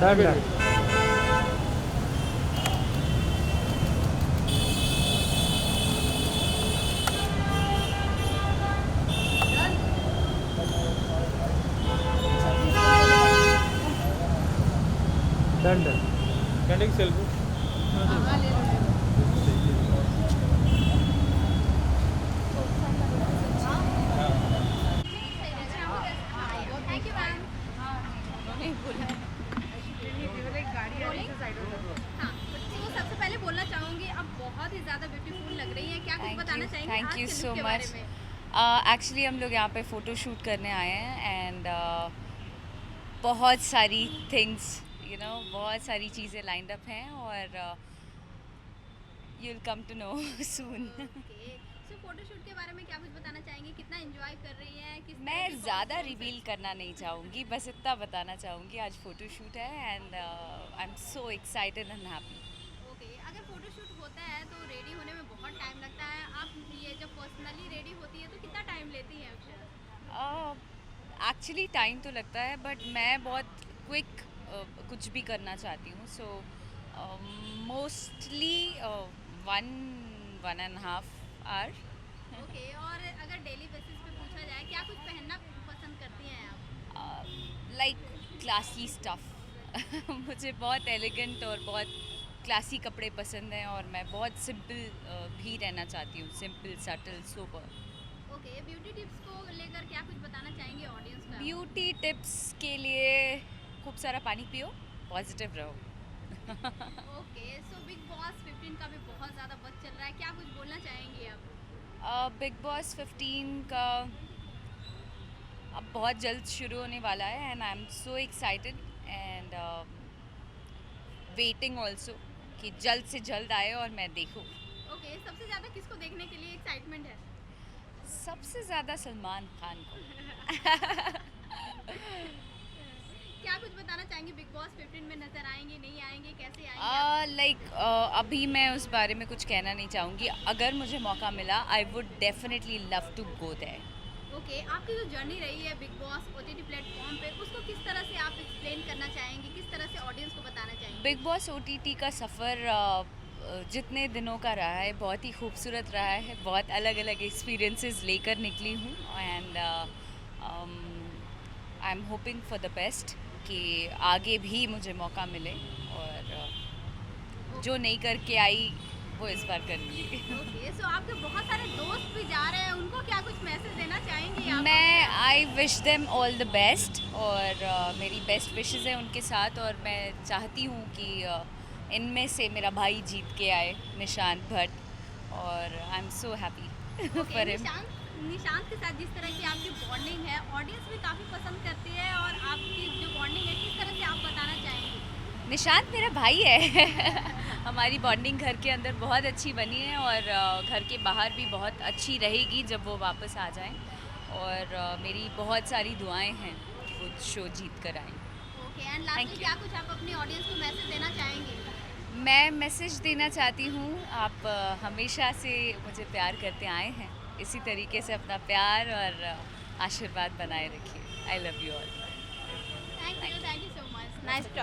Done done done done Can I take selfie? Thank you ma'am. हाँ, तो सबसे पहले बोलना चाहूँगी आप बहुत ही ज़्यादा ब्यूटीफुल लग रही हैं। क्या कुछ बताना चाहेंगी थैंक आज यू के सो लुक के बारे मच। में? एक्चुअली हम लोग यहाँ पे फ़ोटो शूट करने आए हैं एंड बहुत सारी थिंग्स बहुत सारी चीज़ें लाइंड अप हैं और you will come to know soon. Okay, so photoshoot के बारे में क्या कुछ बताना चाहेंगी? कितना एंजॉय कर रही हैं? किस तरह मैं की ज़्यादा costumes रिवील हैं? करना नहीं चाहूँगी, बस इतना बताना चाहूँगी आज फ़ोटो शूट है and I am so excited and happy. Okay, अगर फोटोशूट होता है तो रेडी होने में बहुत टाइम लगता है। आप ये जब पर्सनली रेडी होती है तो कितना टाइम लेती हैं अक्षर? एक्चुअली टाइम तो लगता है बट मैं बहुत क्विक कुछ भी करना चाहती हूँ, सो मोस्टली 1.5 आवर। ओके, और अगर डेली बेसिस पे पूछा जाए क्या कुछ पहनना पसंद करती हैं आप? लाइक क्लासी स्टफ़ मुझे बहुत एलिगेंट और बहुत क्लासी कपड़े पसंद हैं और मैं बहुत सिंपल भी रहना चाहती हूँ, simple subtle sober. Okay, beauty tips को लेकर क्या कुछ बताना चाहेंगे ऑडियंस को? ब्यूटी टिप्स के लिए खूब सारा पानी पियो, पॉजिटिव रहो। ओके, सो बिग बॉस 15 का भी बहुत ज़्यादा बज़ चल रहा है। क्या कुछ बोलना चाहेंगी आप? बिग बॉस 15 का अब बहुत जल्द शुरू होने वाला है and I am so excited and waiting also कि जल्द से जल्द आए और मैं देखूँ। ओके, सबसे ज़्यादा किसको देखने के लिए एक्साइटमेंट है? सबसे ज़्यादा सलमान खान को। क्या कुछ बताना चाहेंगे? बिग बॉस 15 में नज़र आएंगे, नहीं आएंगे, कैसे आएंगे आप? लाइक अभी मैं उस बारे में कुछ कहना नहीं चाहूँगी। अगर मुझे मौका मिला I would definitely love to go there. Okay, आपकी जो जर्नी रही है बिग बॉस ओटीटी प्लेटफॉर्म पे उसको किस तरह से आप एक्सप्लेन करना चाहेंगे? किस तरह से ऑडियंस को बताना चाहेंगे? बिग बॉस ओटीटी का सफ़र जितने दिनों का रहा है बहुत ही खूबसूरत रहा है, बहुत अलग अलग एक्सपीरियंसेस लेकर निकली हूँ and I am hoping for the best कि आगे भी मुझे मौका मिले और जो नहीं करके आई वो इस बार करूँगी। ओके, सो आपके बहुत सारे दोस्त भी जा रहे हैं, उनको क्या कुछ मैसेज देना चाहेंगी आप? मैं I wish them all the best और मेरी बेस्ट विशेज़ हैं उनके साथ और मैं चाहती हूँ कि इनमें से मेरा भाई जीत के आए, निशांत भट्ट, और I am so happy okay, for him. Nishant के साथ जिस तरह की आपकी बॉन्डिंग है ऑडियंस भी काफ़ी पसंद करती है, और आपकी जो बॉन्डिंग है किस तरह से आप बताना चाहेंगे? निशांत मेरा भाई है हमारी बॉन्डिंग घर के अंदर बहुत अच्छी बनी है और घर के बाहर भी बहुत अच्छी रहेगी जब वो वापस आ जाएं और मेरी बहुत सारी दुआएं हैं कि वो शो जीत कर आएँ। Okay, and Thank lastly you. क्या कुछ आप अपनी ऑडियंस को मैसेज देना चाहेंगे? मैं मैसेज देना चाहती हूँ, आप हमेशा से मुझे प्यार करते आए हैं, इसी तरीके से अपना प्यार और आशीर्वाद बनाए रखिए। I love you all. Thank you so much, nice talk.